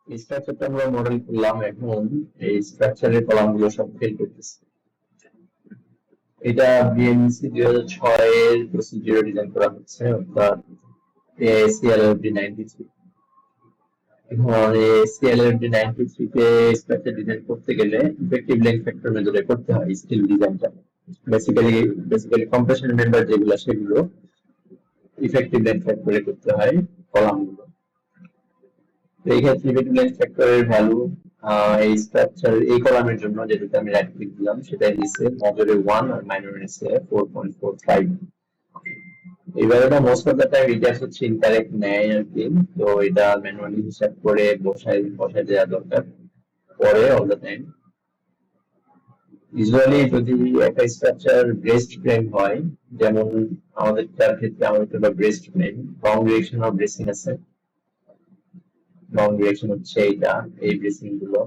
স্ট্রাকচারটা আমরা মডেল করলাম, এখন এই স্ট্রাকচারের কলামগুলো সব ফিল করতেছি। এটা বিএমসি 2006 এর প্রসিডিউর ডিজাইন করা হচ্ছে, অর্থাৎ সিএলএফডি 93। এখন সিএলএফডি 93 তে স্ট্রাকচার ডিজাইন করতে গেলে ইফেক্টিভ লেন্থ ফ্যাক্টর মেথডে করতে হয় স্টিল ডিজাইনটা। বেসিক্যালি কম্প্রেশন মেম্বার যেগুলো সেগুলো ইফেক্টিভ লেন্থ ফ্যাক্টরে করতে হয় কলামগুলো। এই ক্ষেত্রে ইফেক্টিভ লেন্থ ফ্যাক্টরের ভ্যালু এই স্ট্রাকচার এই কলামের জন্য যেটাতে আমি রাইট ক্লিক দিলাম সেটা নিচে মেজরে 1 আর মাইনরে নিচে 4.45। এই ভ্যালুটা মোস্ট অফ দ্য টাইম এটা হচ্ছে ইনকারেক্ট নেয় আর কি, তো এটা ম্যানুয়ালি হিসাব করে বসায় দেওয়া দরকার পরে অল দ্য টাইম। ইউজুয়ালি যদি একটা স্ট্রাকচার ব্রেস্ট ফ্রেম হয়, যেমন আমাদের তার ক্ষেত্রে আমাদের breast frame long direction of bracing আছে, লং ডিরেকশন হচ্ছে এইটা, এই ব্রেসিং গুলো,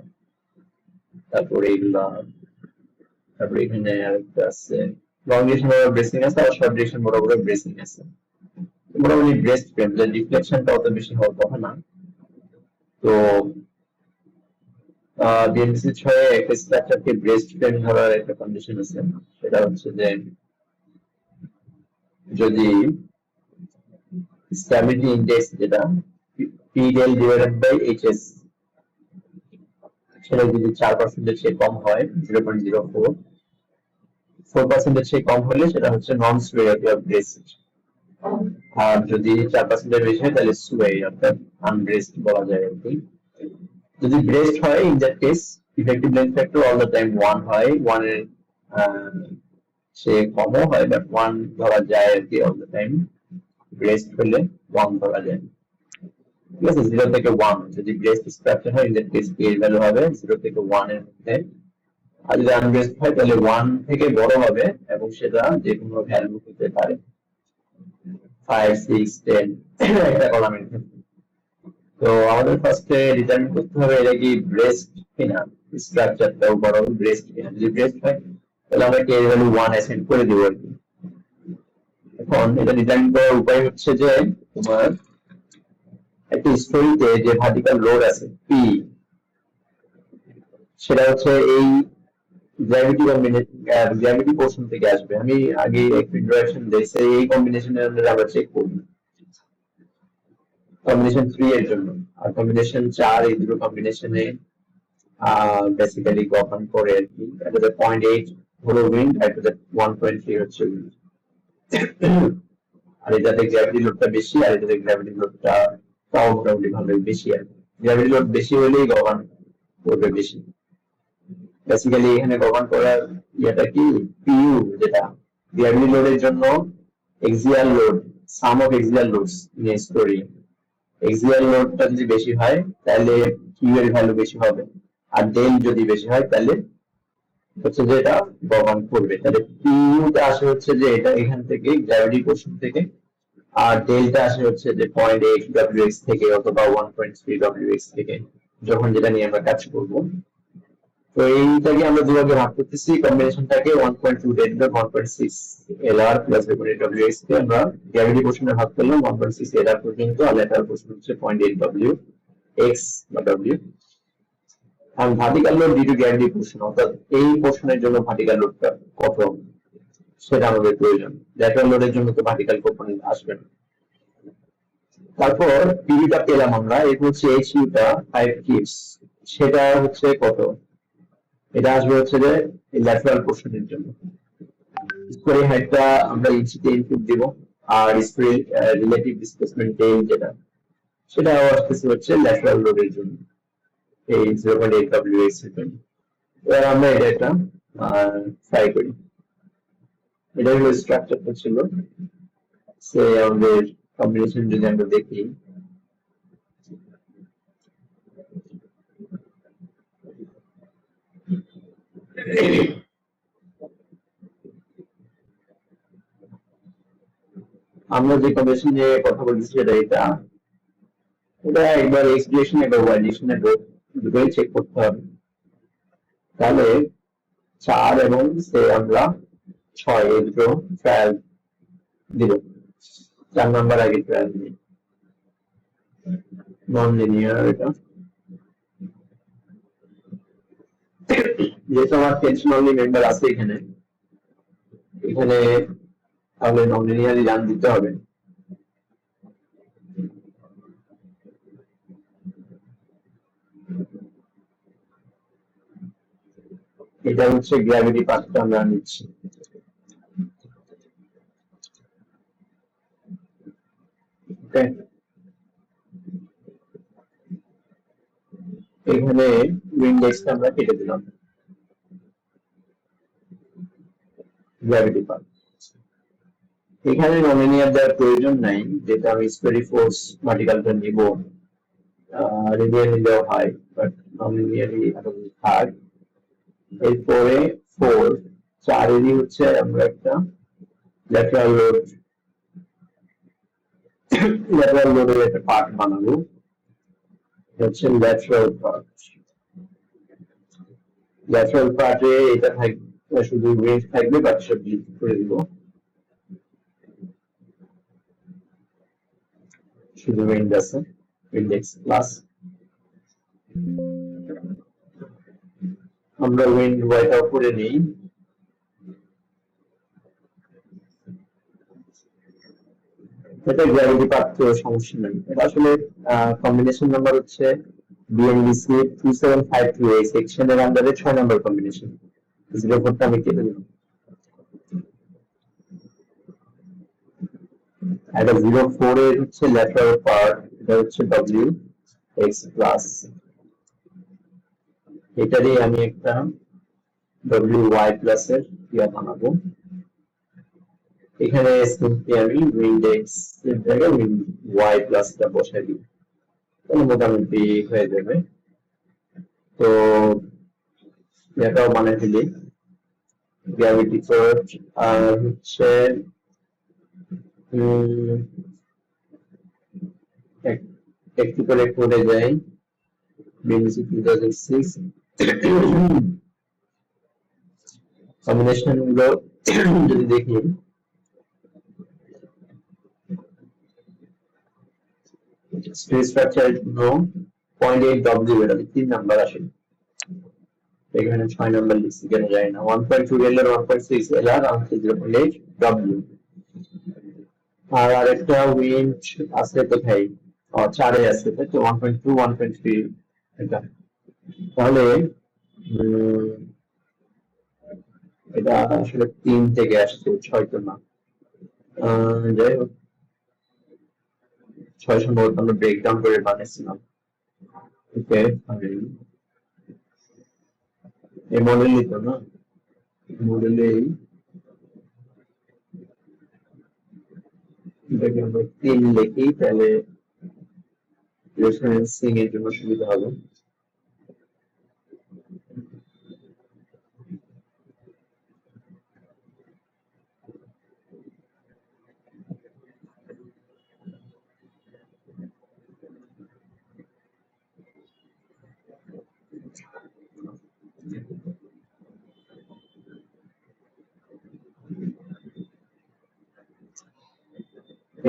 তারপরে এইগুলা, তারপরে এখানে আরেকটা আছে লং ডিরেকশন অফ ব্রেসিং আছে, আর শর্ট ডিরেকশন বরাবর ব্রেসিং আছে। মোটামুটি ব্রেস্ট ফ্রেম যে ডিফ্লেকশনটা অত বেশি হওয়ার কথা না। তো বিএমসি 6 একটা স্ট্রাকচারকে ব্রেস্ট ফ্রেম ধরার একটা কন্ডিশন আছে, সেটা হচ্ছে যে যদি স্ট্যাবিলিটি ইনডেক্স যেটা P del divided by HS সেটা যদি 4% এর চেয়ে কম হয় 0.04, 4% এর চেয়ে কম হলে সেটা হচ্ছে নন সুয়েবল অফ ব্রেস্ট, আর যদি 4% এর বেশি হয় তাহলে সুয়ে অর্থাৎ আনব্রেস্ট বলা যায় আর কি। যদি ব্রেস্ট হয় in that case effective length factor all the time 1 হয়, 1 এর সে কমও হয় বাট 1 ধরা যায় আর কি অল দ্য টাইম। ব্রেস্ট হলে 1 ধরা যায়, ঠিক আছে। 0 থেকে 1 যদি ব্রেস্ট স্ট্রাকচার হয় ইন দ্যাট কেস এর ভ্যালু হবে 0 থেকে 1 এর মধ্যে, আর যদি আনব্রেস্ট হয় তাহলে 1 থেকে বড় হবে এবং সেটা যে কোনো ভ্যালু হতে পারে 5, 6, 10 একটা কলামের ক্ষেত্রে। তো আমাদের ফার্স্টে ডিটারমিন করতে হবে এটা কি ব্রেস্ট কিনা, স্ট্রাকচারটা ওভারঅল ব্রেস্ট কিনা। যদি ব্রেস্ট হয় তাহলে আমরা কে এর ভ্যালু 1 অ্যাসাইন করে দেব আর কি। এখন এটা ডিটারমিন করার উপায় হচ্ছে যে তোমার একটা স্টোরিতে যে ভার্টিক্যাল লোড আছে পি, সেটা হচ্ছে এই গ্র্যাভিটি পোর্শন থেকে আসবে। আমি আগে একটু ইন্ট্রোডাকশন দিয়েছি, এই কম্বিনেশনের আন্ডারে আমরা চেক করব কম্বিনেশন 3 এর জন্য, আর কম্বিনেশন 4 এই দুটো কম্বিনেশনে বেসিক্যালি গঠন করে আর কি। এটা 0.8 হলো উইন্ড, এটা 1.3 হচ্ছে উইন্ড। আর এটাতে গ্র্যাভিটি লোডটা বেশি, আর এটাতে গ্র্যাভিটি লোডটা তাও মোটামুটি ভালোই বেশি আর কি। গ্র্যাভিটি লোড বেশি হলেই গঠন করবে বেশি। বেসিক্যালি এখানে গঠন করার ইয়েটা কি পিইউ, যেটা গ্র্যাভিটি লোডের জন্য axial load, some of axial loads নিয়ে স্টোরি। এক্সিয়াল লোডটা যদি বেশি হয় তাহলে কিউ এর ভ্যালু বেশি হবে, আর ডেল যদি বেশি হয় তাহলে হচ্ছে যে এটা গঠন করবে। তাহলে পিইউটা আসে হচ্ছে যে এটা এখান থেকে গ্র্যাভিটি পোর্শন থেকে, আর ডেলটা আসে হচ্ছে যে 0.8 ডব্লিউএক্স থেকে অথবা 1.3 ডব্লিউএক্স থেকে, যখন যেটা নিয়ে আমরা কাজ করব। তো এইটাকে আমরা দুভাগে ভাগ করতেছি, কম্বিনেশনটাকে 1.2 ডেল বাই 1.6 এলআর প্লাস ডব্লিউএক্স কে আমরা গ্র্যাভিটি পোর্শনে ভাগ করলাম 1.6 এলআর পর্যন্ত, আর ল্যাটারাল পোর্শন হচ্ছে 0.8 ডব্লিউ এক্স বা ডব্লিউ। আর vertical load due to gravity portion, অর্থাৎ এই পোর্শনের জন্য ভার্টিক্যাল লোডটা কত সেটা আমাদের প্রয়োজন। ল্যাটারাল লোডের জন্য তো ভার্টিক্যাল কম্পোনেন্ট আসবে না। তারপর পিভিটা পেলাম আমরা, এরপর হচ্ছে এইচইউটা 5 কিডস, সেটা হচ্ছে কত, এটা আসবে হচ্ছে যে ল্যাটারাল পোর্শনের জন্য। স্প্রে হাইটটা আমরা ইঞ্চিতে ইনপুট দিব, আর স্প্রে রিলেটিভ ডিসপ্লেসমেন্ট ডেল যেটা সেটাও আসতেছে হচ্ছে ল্যাটারাল লোডের জন্য এই 0.8 ডব্লিউএক্স এর জন্য। এবার আমরা এটা একটা ট্রাই করি। এটা হলো স্ট্রাকচারটা ছিল, সে আমাদের কম্বিনেশন যদি আমরা দেখি, আমরা যে কম্বিনেশন নিয়ে কথা বলছি সেটা এটা একবার এক্স ডিরেকশন একবার ওয়াই ডিরেকশনে দুটোই চেক করতে হবে। তাহলে 4 এবং সে আমরা 6 এই দুটো ট্রায়াল দিব। 4 নাম্বার আগে ট্রায়াল দিই, নন লিনিয়ার এটা। যেহেতু আমার টেনশন অনলি মেম্বার আছে এখানে তাহলে নমিনালি রান দিতে হবে। এটা হচ্ছে গ্র্যাভিটি পার্টটা আমরা নিচ্ছি। ওকে, এখানে ইন্ডেক্সটা আমরা কেটে দিলাম গ্র্যাভিটি পার্ট। এখানে নমিনিয়ার দেওয়ার প্রয়োজন নাই, যেটা আমি স্পেরি ফোর্স ভার্টিক্যালটা নিব, রেডিয়াল নিলেও হয়, বাট নমিনিয়ালি এখন থাক। এরপরে 4 4 হচ্ছে আমরা একটা ল্যাটারাল লোডের একটা পার্ট বানাবো, হচ্ছে ল্যাটারাল পার্টে এটা থাকবে, শুধু ওয়েট থাকবে, বাকি সব ডিলিট করে দিব, শুধু উইন্ড আছে, ইন্ডেক্স প্লাস। আমরা উইন্ড ওয়াইটাও করে নিই। এটা গ্র্যাভিটি পার্ট, সমস্যা নেই। এটা আসলে কম্বিনেশন নাম্বার হচ্ছে বিএনবিসি 2752, এই সেকশনের আন্ডারে 6 নাম্বার কম্বিনেশন। 04টা আমি কেটে দিলাম। এটা 04 এর হচ্ছে ল্যাটারাল পার্ট, এটা হচ্ছে ডব্লিউ এক্স প্লাস। এটারই আমি একটা ডব্লিউ ওয়াই প্লাস এর ইয়া বানাবো। এখানে সিম্পলি আমি ইন্ডেক্স এর জায়গায় ওয়াই প্লাসটা বসাই দিই, তাহলে মোটামুটি হয়ে যাবে। তো এটাও বানিয়ে দিলি গ্র্যাভিটি পার্ট। আর হচ্ছে একটু করে করে যাই বিএনসি 2006 কম্বিনেশন গুলো যদি দেখি, স্পেস স্ট্রাকচার জন্য 0.8 ডব্লিউ, এটা 3 নাম্বার আসে, এখানে 6 নাম্বার লিখছি কেন যায় না। 1.2 এলআর, 1.6 এলআর, আর 0.8 ডব্লিউ। আর আরেকটা উইন্ড আছে কোথায়? 4 এ আছে, তাই তো 1.2 1.3 এটা। তাহলে এটা আসলে 3 থেকে আসছে, 6 তো না। যাই হোক, 6 সম্ভবত আমরা ব্রেকডাউন করে বানিয়েছিলাম। ওকে, এই মডেলই তো না, মডেলেই এটাকে আমরা 3 লিখি, তাহলে রেফারেন্সিং এর জন্য সুবিধা হবে।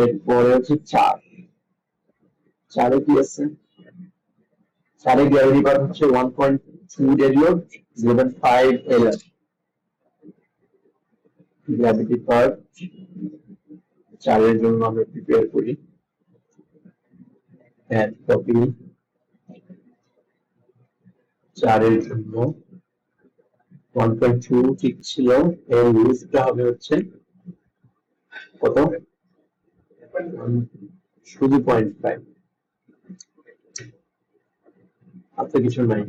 এরপরে হচ্ছে 4 কি আছে? 4 গ্র্যাভিটি পার্ট হচ্ছে 1.2 রেডিও 0.5 এলআর। গ্র্যাভিটি পার্ট 4 এর জন্য আমরা প্রিপেয়ার করি, অ্যাড কপি 4 এর জন্য 1.2 ঠিক ছিল, এর রুটটা হবে হচ্ছে কত? শুধু 0.5, আর তো কিছু নাই।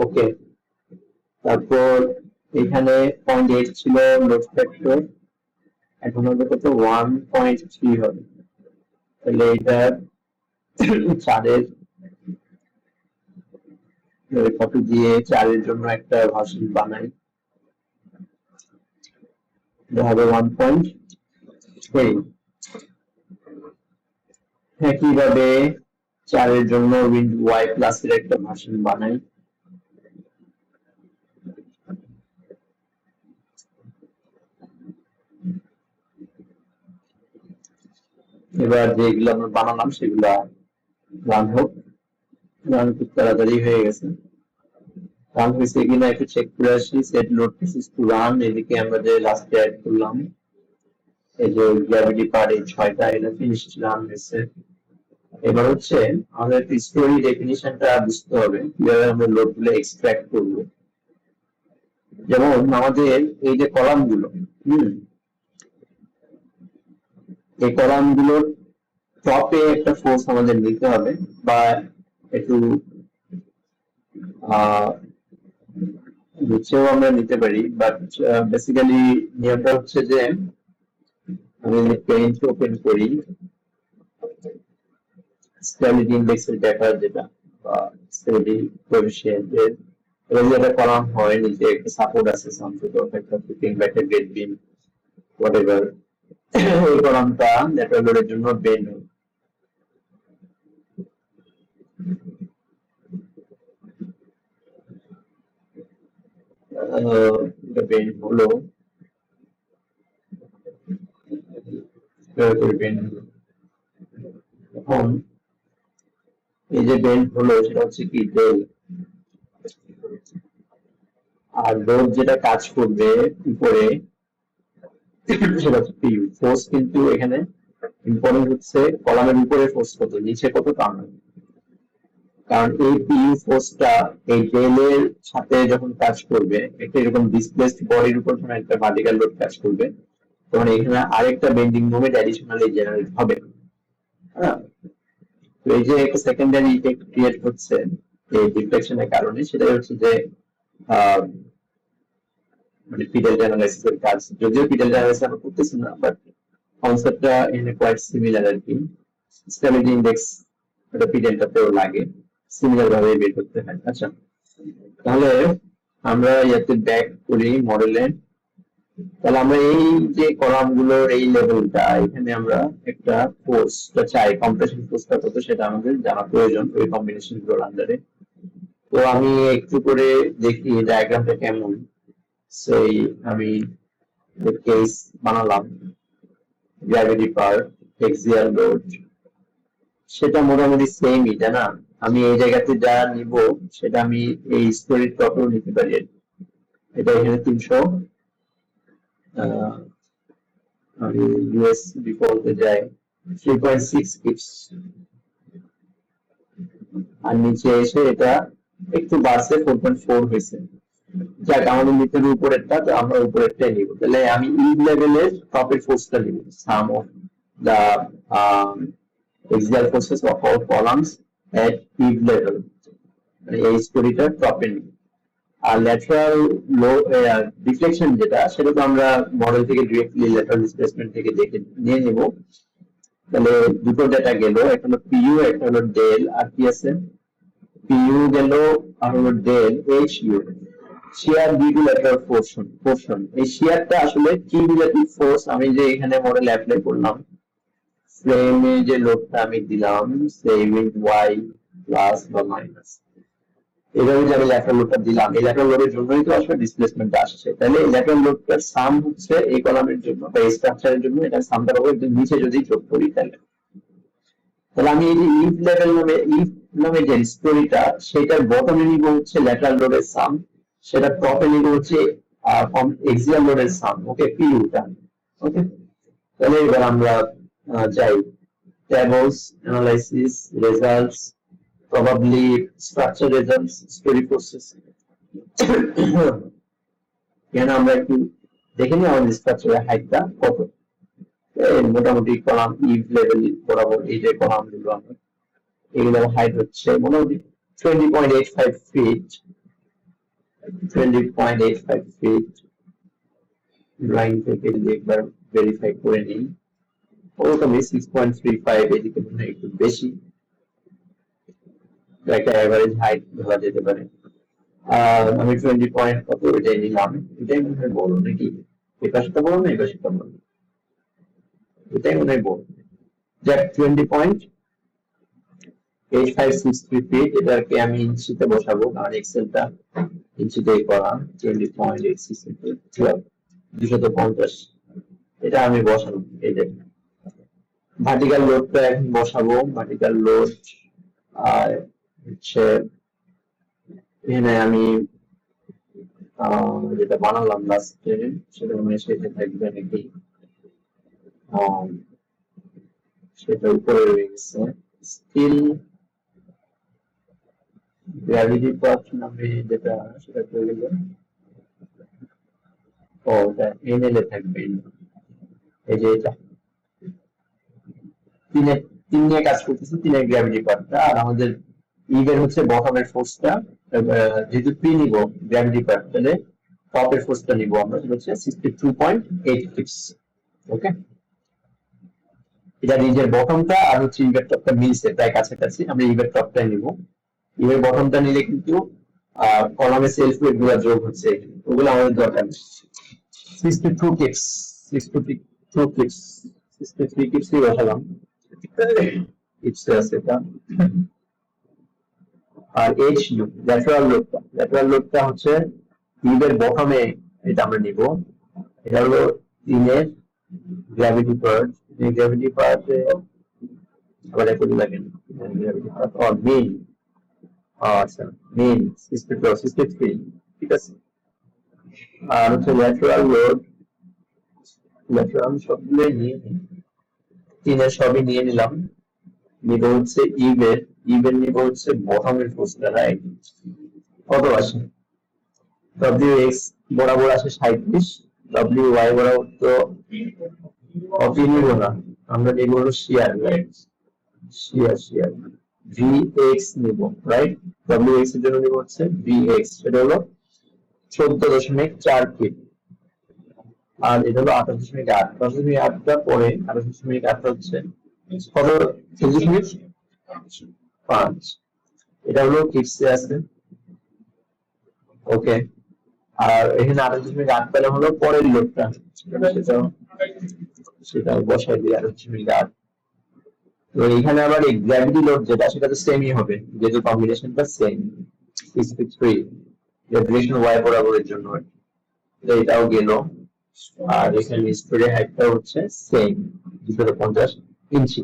ওকে, তারপর এখানে 0.8 ছিল লোড ফ্যাক্টর, এখন হবে কত? 1.3 হবে। তাহলে এটা 4 এর কপি দিয়ে 4 এর জন্য একটা ভার্সন বানাই, এটা হবে 1.3। একইভাবে 4 এর জন্য উইন্ড ওয়াই প্লাস এর একটা ভার্সন বানাই, এবার যেগুলো আমরা বানালাম সেগুলা রান হোক। রান খুব তাড়াতাড়ি হয়ে গেছে। রান হয়েছে কিনা একটু চেক করে আসি। Set load cases to run, এদিকে আমরা যে লাস্টে অ্যাড করলাম এই যে গ্র্যাভিটি পার্ট এই 6টা এটা ফিনিশ রান হয়েছে। এবার হচ্ছে আমাদের স্টোরি ডেফিনিশনটা বুঝতে হবে, কিভাবে আমরা লোড গুলো এক্সট্রাক্ট করবো। যেমন আমাদের এই যে কলাম গুলো, এই কলাম গুলোর টপে একটা ফোর্স আমাদের নিতে হবে, বা একটু নিচেও আমরা নিতে পারি, বাট বেসিক্যালি নিয়মটা হচ্ছে যে আমি পেইন্ট ওপেন করি, স্টেবিলিটি ইন্ডেক্সের ডেটা যেটা বা স্টেবিলিটি কোএফিশিয়েন্ট এর এর যেটা কলাম হয়, নিচে একটা সাপোর্ট আছে সামথিং একটা ফিটিং বা একটা গেট বিম হোয়াটএভার, এই কলামটা ল্যাটারাল লোডের জন্য বেন্ড হয়। এটা বেন্ড হলো, এখন এই যে বেন্ড হলো সেটা হচ্ছে কি ডেল, আর লোড যেটা কাজ করবে উপরে সেটা হচ্ছে পিইউ ফোর্স। কিন্তু এখানে ইম্পর্টেন্ট হচ্ছে কলামের উপরে ফোর্স কত, নিচে কত তা নয়। কারণ এই পিইউ ফোর্সটা এই ডেলের সাথে যখন কাজ করবে, একটা এরকম ডিসপ্লেসড বডির উপর যখন একটা ভার্টিক্যাল লোড কাজ করবে, তখন এখানে আরেকটা বেন্ডিং মোমেন্ট অ্যাডিশনালি জেনারেট হবে। হ্যাঁ, তো এই যে একটা সেকেন্ডারি ইফেক্ট ক্রিয়েট হচ্ছে এই ডিফ্লেকশনের কারণে, সেটাই হচ্ছে যে মানে পিডাল অ্যানালাইসিসের কাজ। যদিও পিডাল অ্যানালাইসিস আমরা করতেছি না, বাট কনসেপ্টটা এখানে কোয়াইট সিমিলার আর কি। স্টেবিলিটি ইন্ডেক্স এটা পিডালটাতেও লাগে, সিমিলার ভাবে বের করতে হয়। আচ্ছা, তাহলে আমরা ইয়াতে ব্যাক করি মডেলে। তাহলে আমরা এই যে কলাম গুলোর এই লেভেলটা, এখানে আমরা একটা ফোর্সটা চাই, কম্প্রেশন ফোর্সটা কত সেটা আমাদের জানা প্রয়োজন ওই কম্বিনেশন গুলোর আন্ডারে। তো আমি একটু করে দেখি ডায়াগ্রামটা কেমন। সেই আমি কেস বানালাম, গ্র্যাভিটি পার এক্সিয়াল লোড, সেটা মোটামুটি সেমই, তাই না? আমি এই জায়গাতে যা নিব সেটা আমি এই স্টোরির টপেও নিতে পারি। এটা এখানে 300, আমি ইউএস ডিফল্টে যাই 3.6 কিপস, আর নিচে এসে এটা একটু বাড়ছে 4.4 হয়েছে। যাক, আমাদের নিচের উপরেরটা, তো আমরা উপরেরটাই নিব। তাহলে আমি ইভ লেভেলের টপের ফোর্সটা নিব, sum of the axial forces of all columns at eve level, মানে এই স্টোরিটা টপে নিব। আর ল্যাটারাল ডিফ্লেকশন যেটা, সেটা তো আমরা মডেল থেকে ডিরেক্টলি ল্যাটারাল ডিসপ্লেসমেন্ট থেকে দেখে নিয়ে নিব। তাহলে দুটো ডেটা গেল, একটা হলো পিইউ, একটা হলো ডেল, আর কি আছে পিইউ গেল, আর হলো del H U, shear due to lateral portion. এই শিয়ারটা আসলে কিউমুলেটিভ ফোর্স আমি যে এখানে মডেল অ্যাপ্লাই করলাম, ফ্রেমে যে লোডটা আমি দিলাম সেই উইথ ওয়াই প্লাস বা মাইনাস, এইভাবে যে আমি ল্যাটারাল লোডটা দিলাম, এই ল্যাটারাল লোডের জন্যই তো আসলে ডিসপ্লেসমেন্টটা আসছে। তাহলে এই ল্যাটারাল লোডটার সাম হচ্ছে এই কলামের জন্য বা এই স্ট্রাকচারের জন্য, এটা সামটা পাবো একদম নিচে যদি যোগ করি। তাহলে তাহলে আমি এই যে ইফ নামে যে স্টোরিটা, সেটার বটমে নিব হচ্ছে ল্যাটারাল লোডের সাম, সেটা টপে নিব হচ্ছে এক্সিয়াল লোডের সাম। ওকে, পিইউটা। ওকে, তাহলে এবার আমরা যাই tables, analysis, results, probably structure results, story process. এখানে আমরা একটু দেখে নিই আমাদের স্ট্রাকচারের হাইটটা কত। মোটামুটি কলাম ইভ লেভেল বরাবর এই যে কলাম গুলো আমরা, এগুলোর হাইট হচ্ছে মোটামুটি 20.85 ফিট, 20.85 ফিট। ড্রয়িং থেকে যদি একবার ভেরিফাই করে নিই, ওরকমই 6.35, এদিকে মনে হয় একটু বেশি, একটা অ্যাভারেজ হাইট ধরা যেতে পারে। আমি 20 পয়েন্ট কত এটাই নিলাম, এটাই মনে হয় বড় নাকি, এই পাশটা বড় না এই পাশটা বড়, এটাই মনে হয় বড়। যাক, 20.8563 ফিট, এটাকে আমি ইঞ্চিতে বসাবো কারণ এক্সেলটা ইঞ্চিতেই করা। 20.86 250, এটা আমি বসাবো। এই যে ভার্টিক্যাল লোডটা এখন বসাবো, ভার্টিক্যাল লোড আর হচ্ছে এখানে আমি যেটা বানালাম লাস্টে সেটা মনে সেটা থাকবে নাকি, সেটা উপরে রয়ে গেছে। স্টিল গ্র্যাভিটি পাথ নামে যেটা সেটা চলে গেল। ওটা এনএল এ থাকবে, এই যে এটা তিন নিয়ে কাজ করতেছে, তিনের গ্র্যাভিটি পার্টটা, আর আমাদের ইভের হচ্ছে বটমের ফোর্সটা, যেহেতু পি নিব গ্র্যাভিটি পার্ট, তাহলে টপের ফোর্সটা নিব আমরা, সেটা হচ্ছে 62.86। ওকে, এটা রিজের বটমটা আর হচ্ছে ইভের টপটা মিলছে প্রায় কাছাকাছি, আমরা ইভের টপটাই নিব। ইভের বটমটা নিলে কিন্তু কলামে সেলফ ওয়েট গুলো যোগ হচ্ছে, ওগুলো আমাদের দরকার নেই। 62 কিপস, 62 কিপস, 63 কিপসই বসালাম, কিপসে আছে এটা। আর এইচ ইউ ল্যাটারাল লোডটা হচ্ছে ইভের বটমে, এটা আমরা নিব। এটা হলো তিনের গ্র্যাভিটি পার্ট, এই গ্র্যাভিটি পার্টে আবার একটু লাগেন গ্র্যাভিটি পার্ট অর মেইন, আচ্ছা মেইন 63, ঠিক আছে। আর হচ্ছে ল্যাটারাল লোড, ল্যাটারাল সবগুলো নিয়ে তিনের সবই নিয়ে নিলাম। নিব হচ্ছে ইভের নিব হচ্ছে বটমের ফোর্সটা, রাইট? কত আসে? WX বরাবর আসে 37, WY বরাবর তো কপি নিব না, আমরা নিব হলো শিয়ার, রাইট? শিয়ার VX নিব, রাইট? WX এর জন্য নিব হচ্ছে VX, সেটা হলো 14.4 ফিট, আর এটা হলো 28.8, 28.8টা পরে 28.8টা হচ্ছে কত? 36.5, এটা হলো কিপসে আছে। ওকে, আর এখানে 28.8 পেলে হলো পরের লোডটা, সেটা বসাই দিই 28.8। তো এখানে আবার এই গ্র্যাভিটি লোড যেটা, সেটা তো সেমই হবে যেহেতু কম্বিনেশনটা সেম, 63 ডিরেকশন ওয়াই বরাবরের জন্য, এটাও গেল। আর এখানে স্টোরের হাইটটা হচ্ছে সেম 250 ইঞ্চি।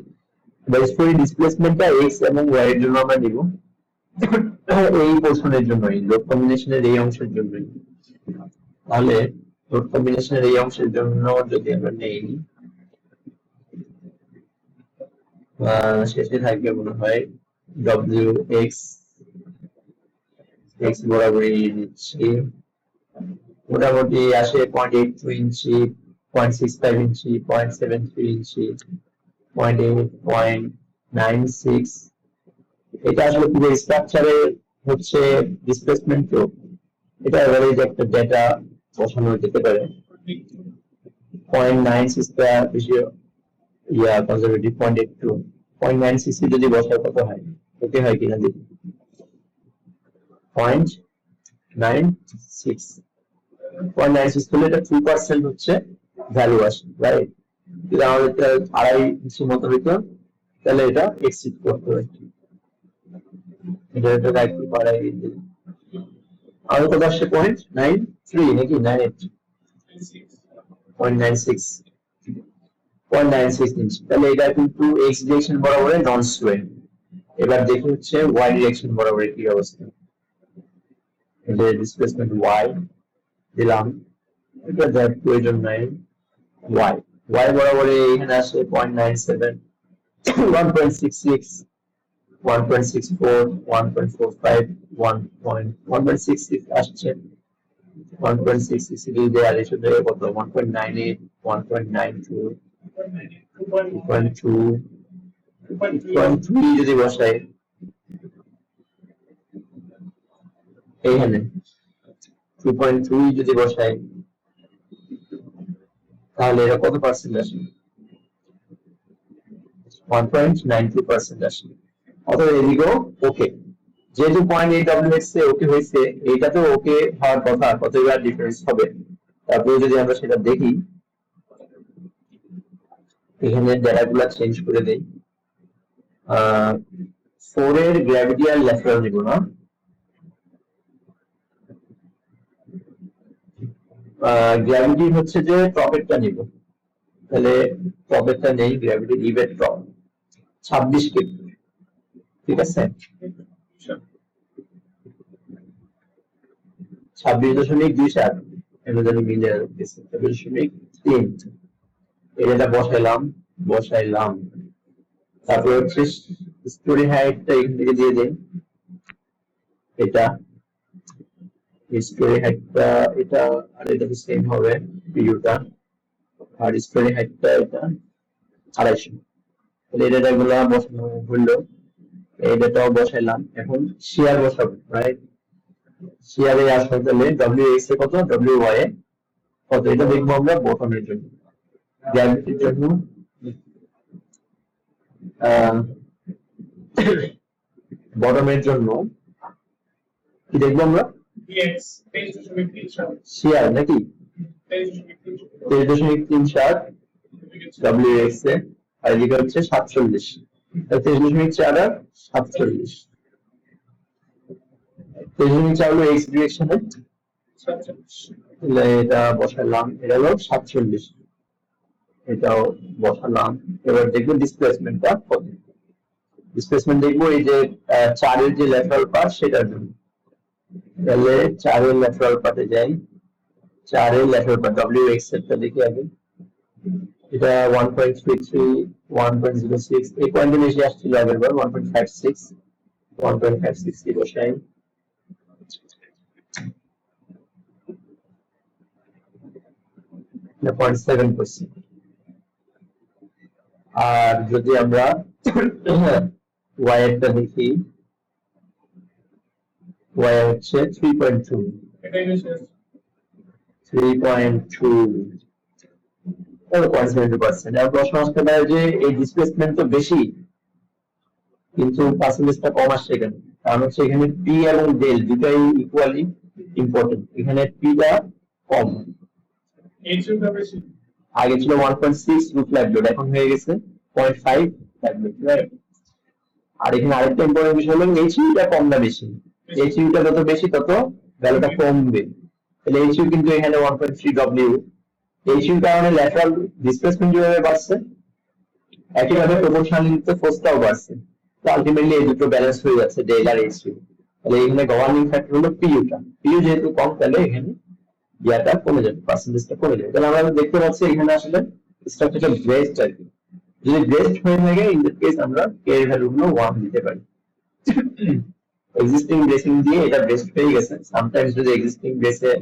স্টোরি ডিসপ্লেসমেন্টটা এক্স এবং ওয়াই এর জন্য আমরা নিব, এই পোর্শনের জন্যই, লোড কম্বিনেশনের এই অংশের জন্যই। তাহলে লোড কম্বিনেশনের এই অংশের জন্য যদি আমরা নেই, শেষে থাকবে মনে হয় ডব্লিউ এক্স, এক্স বরাবরই নিচ্ছি, মোটামুটি আসে 0.82 ইঞ্চি, 0.65 ইঞ্চি, 0.73 ইঞ্চি, 0.8, 0.96। এটা আসলে পুরো স্ট্রাকচারে হচ্ছে ডিসপ্লেসমেন্ট, তো এটা এভারেজ একটা ডেটা বসানো যেতে পারে। 0.96 টা বেশি কনজারভেটিভ, 0.82, 0.96 যদি বসায় কত হয়, ওকে হয় কিনা দেখি। 0.96, 0.96 হলে এটা 2% হচ্ছে ভ্যালু আসে, রাইট? যদি আমাদের 2.5 ইঞ্চি মতো হইতো তাহলে এটা এক্সিড করতে হয়, এটা রাইটলি বাড়াই দিতে। আর কত আসছে? 0.93 নাকি 98? 0.96, 0.96 ইঞ্চি, তাহলে এটা কিন্তু এক্স ডিরেকশন বরাবর নন সোয়ে। এবার দেখি হচ্ছে ওয়াই ডিরেকশন বরাবর কি অবস্থা। এটা ডিসপ্লেসমেন্ট ওয়াই দিলাম, এটা যার প্রয়োজন নাই। ওয়াই ওয়াই বরাবর এখানে আসে 0.97, 1.66, 1.64, 1.45, 1.66 আসছে, 1.66 দিয়ে আর এসে কত? 1.98, 1.92, 2.2, 2.3 যদি বসাই এইখানে, 2.3 যদি বসাই তাহলে এটা কত পার্সেন্ট আসে? 1.92% আসে। অথবা এদিকেও ওকে, যেহেতু 0.8 WX এ ওকে হয়েছে, এটা তো ওকে হওয়ার কথা, কতবার ডিফারেন্স হবে। তারপরে যদি আমরা সেটা দেখি, এখানে ডেটাগুলো চেঞ্জ করে দেই। 4 এর গ্র্যাভিটি আর ল্যাটারাল নিব না, গ্র্যাভিটি হচ্ছে যে টপেরটা নিব, তাহলে টপেরটা নেই, গ্র্যাভিটি ইভের টপ 26 কে, ঠিক আছে? 26.27 এটা যদি মিলে গেছে 26.3 এটা বসাইলাম তারপর হচ্ছে স্টোরি হাইটটা এখান থেকে দিয়ে দেন এটা স্টোরি হাইটটা এটা আর এটা সেম হবে ভিউটা আর স্টোরি হাইটটা এটা 250 তাহলে এই ডেটাগুলো বসানো হলো এই ডেটাও বসাইলাম এখন শেয়ার বসাবো রাইট শেয়ারে আসলে তাহলে WX এ কত WY এ কত এটা দেখবো আমরা বটনের জন্য গ্র্যাভিটির জন্য বটমের জন্য কি দেখবো আমরা শেয়ার নাকি 23.37 WX এ আর এদিকে হচ্ছে 47 23.4 আর 47 23.4 হলো X ডিরেকশনে এটা বসালাম এটা হলো 47 এটাও বসালাম এবার দেখবো ডিসপ্লেসমেন্টটা কত ডিসপ্লেসমেন্ট দেখবো এই যে 4 এর যে ল্যাটারাল পার্ট সেটার জন্য তাহলে 4 এর ল্যাটারাল পার্টে যাই 4 এর ল্যাটারাল পার্ট WX এরটা দেখি আগে এটা 1.33 1.06 এই পয়েন্টে বেশি আসছিল আগেরবার 1.56 1.56 কি বসাই না 0.7% আর যদি আমরা y এরটা দেখি y হচ্ছে 3.2 0.70% আর প্রশ্ন আসতে পারে যে এই ডিসপ্লেসমেন্ট তো বেশি কিন্তু পার্সেন্টেজটা কম আসছে কেন কারণ হচ্ছে এখানে p এবং del দুটাই ইকুয়ালি ইম্পর্টেন্ট এখানে p টা কম আগে ছিল 1.6 রুট লাইভ লোড এখন হয়ে গেছে 0.5 লাইভ লোড রাইট আর এখানে আরেকটা ইম্পর্টেন্ট বিষয় হলো HU টা কম না বেশি HU টা যত বেশি তত ভ্যালুটা কমবে তাহলে HU কিন্তু এখানে 1.3 W HU কারণে ল্যাটারাল ডিসপ্লেসমেন্ট যেভাবে বাড়ছে একইভাবে প্রপোর্শনালিতে ফোর্সটাও বাড়ছে তো আলটিমেটলি এই দুটো ব্যালেন্স হয়ে যাচ্ছে ডেল আর HU তাহলে এখানে গভর্নিং ফ্যাক্টর হলো PU টা PU যেহেতু কম তাহলে এখানে ইয়াটা কমে যাবে পার্সেন্টেজটা কমে যাবে তাহলে আমরা দেখতে পাচ্ছি এখানে আসলে স্ট্রাকচারটা ব্রেস্ট আর কি যদি ব্রেস্ট হয়ে থাকে ইন দ্যাট কেস আমরা k এর ভ্যালু গুলো 1 দিতে পারি এক্সিস্টিং ব্রেসিং দিয়ে এটা ব্রেস্ট হয়ে গেছে সামটাইমস যদি এক্সিস্টিং ব্রেসে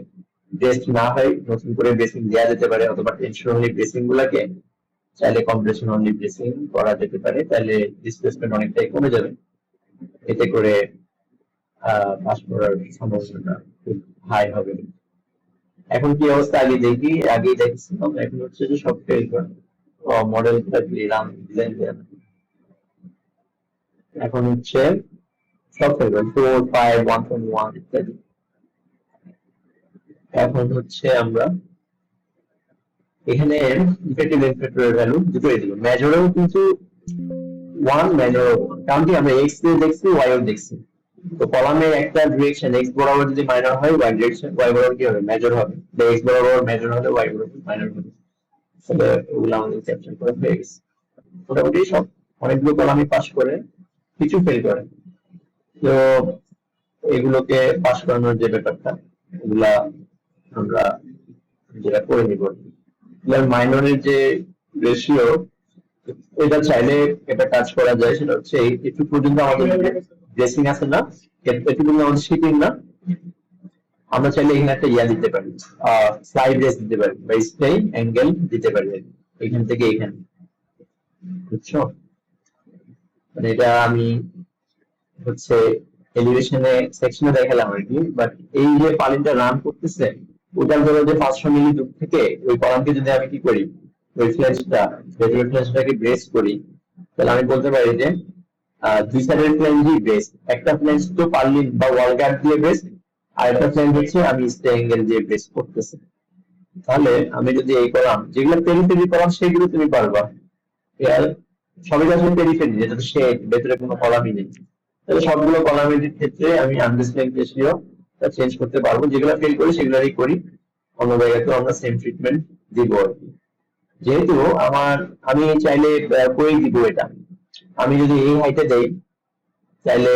ব্রেস্ট না হয় নতুন করে ব্রেসিং দেওয়া যেতে পারে অথবা টেনশন অনলি ব্রেসিং গুলোকে চাইলে কম্প্রেশন অনলি ব্রেসিং করা যেতে পারে তাহলে ডিসপ্লেসমেন্ট অনেকটাই কমে যাবে এতে করে পাস করার সম্ভাবনা খুব হাই হবে এখন কি অবস্থা আগে দেখছিলাম এখন হচ্ছে যে সব ফেল করে মডেলটা দিলাম ডিজাইন দিলাম এখন হচ্ছে সব ফেল করে 4 5 1.1 ইত্যাদি এখন হচ্ছে আমরা এখানে ইফেক্টিভ ফ্যাক্টরের ভ্যালু দুটোই দিব মেজরেও কিন্তু 1 মেজর কারণ কি আমরা x দিয়ে দেখছি y এও দেখছি তো কলামে একটা ডিরেকশন x বরাবর যদি মাইনর হয় y ডিরেকশন y বরাবর কি হবে মেজর হবে তো x বরাবর মেজর হলে y বরাবর মাইনর হবে তাহলে ওগুলো আমাদের ক্যাপচার করে হয়ে গেছে মোটামুটি সব অনেকগুলো কলামে পাস করে কিছু ফেল করে তো এগুলোকে পাস করানোর যে ব্যাপারটা এগুলা আমরা যেটা করে নিব মাইনরের যে রেশিও এটা চাইলে এটা কাজ করা যায় সেটা হচ্ছে একটু পর্যন্ত আমাদের ড্রেসিং আছে না একটু পর্যন্ত আমাদের শিপিং না আমরা চাইলে এখানে একটা ইয়া দিতে পারি স্লাইড রেস দিতে পারি বা স্টে অ্যাঙ্গেল দিতে পারি এখান থেকে এখানে বুঝছো মানে এটা আমি হচ্ছে এলিভেশনে সেকশনে দেখালাম আর কি বাট এই যে পালিটা রান করতেছে ওটার ধরো যে 500 মিলি দূর থেকে ওই কলামকে যদি আমি কি করি ওই ফ্লেঞ্জটাকে ব্রেস করি তাহলে আমি বলতে পারি যে দুই সাইডের ফ্লেঞ্জই ব্রেস একটা ফ্লেঞ্জ তো পার্লিন বা ওয়াল গার্ড দিয়ে ব্রেস আর একটা ফ্লেঞ্জ হচ্ছে আমি স্টে অ্যাঙ্গেল দিয়ে ব্রেস করতেছি তাহলে আমি যদি এই কলাম যেগুলো পেরিফেরি কলাম সেগুলো তুমি পারবা এর সবই আসলে পেরিফেরি যেটা তো শেড ভেতরে কোনো কলামই নেই তাহলে সবগুলো কলামের ক্ষেত্রে আমি আন্ডারস্ট্যান্ডিং রেশিও চেঞ্জ করতে পারবো যেগুলো ফেল করি সেগুলোই করি অন্য জায়গাতেও আমরা সেম ট্রিটমেন্ট দিব আর কি যেহেতু আমি চাইলে করে দিব এটা আমি যদি এই হাইটে দেই চাইলে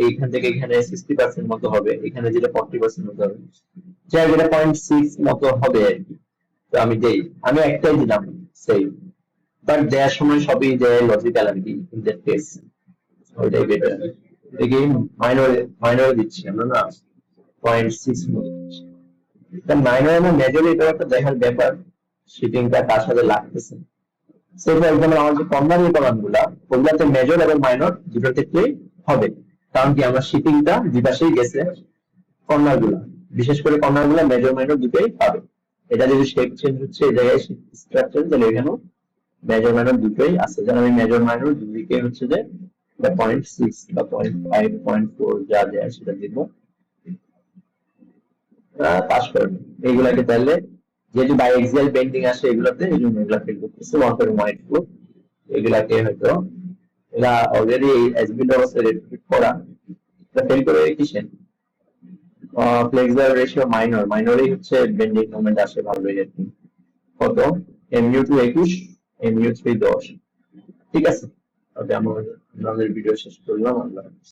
এইখান থেকে এখানে 60% মতো হবে, এখানে যেটা 40% মতো হবে, চাই যেটা 0.6 মতো হবে আর কি। তো আমি দেই, আমি একটাই দিলাম সেই, বাট দেওয়ার সময় সবই দেয় লজিক্যাল আর কি, ইন দ্যাট কেস ওইটাই বেটার। এদিকে মাইনর দিচ্ছি আমরা না, 0.6 মতো দিচ্ছি। তা মাইনর এবং মেজর এটা একটা দেখার ব্যাপার, শিটিংটা কার সাথে লাগতেছে। সো ফর এক্সাম্পল আমার যে কর্নার কলাম গুলা, ওগুলাতে মেজর এবং মাইনর দুটোর ক্ষেত্রেই হবে, কারণ কি আমার শিটিংটা দুই পাশেই গেছে, কর্নার গুলা, বিশেষ করে কর্নার গুলা মেজর মাইনর দুটোই পাবে। এটা যদি শেপ চেঞ্জ হচ্ছে এই জায়গায় স্ট্রাকচার, তাহলে এখানেও মেজর মাইনর দুটোই আছে, যেন আমি মেজর মাইনর দুদিকে হচ্ছে যে 0.6 বা 0.5 0.4 যা দেয় সেটা দিব, পাস করবে এইগুলাকে। তাহলে যেহেতু বাই এক্সিয়াল বেন্ডিং আসে এগুলাতে, এই জন্য এগুলা ফেল করতেছে 1.14, এগুলাকে হয়তো এরা অলরেডি এসবিড অবস্থায় রেট্রিট করা, এটা ফেল করে কিসে ফ্লেক্সিবল রেশিও মাইনরই হচ্ছে বেন্ডিং মোমেন্ট আসে ভালোই আর কি। কত mu2 21, mu3 10। ঠিক আছে, ওকে আমরা আমাদের ভিডিও শেষ করলাম। আল্লাহ হাফেজ।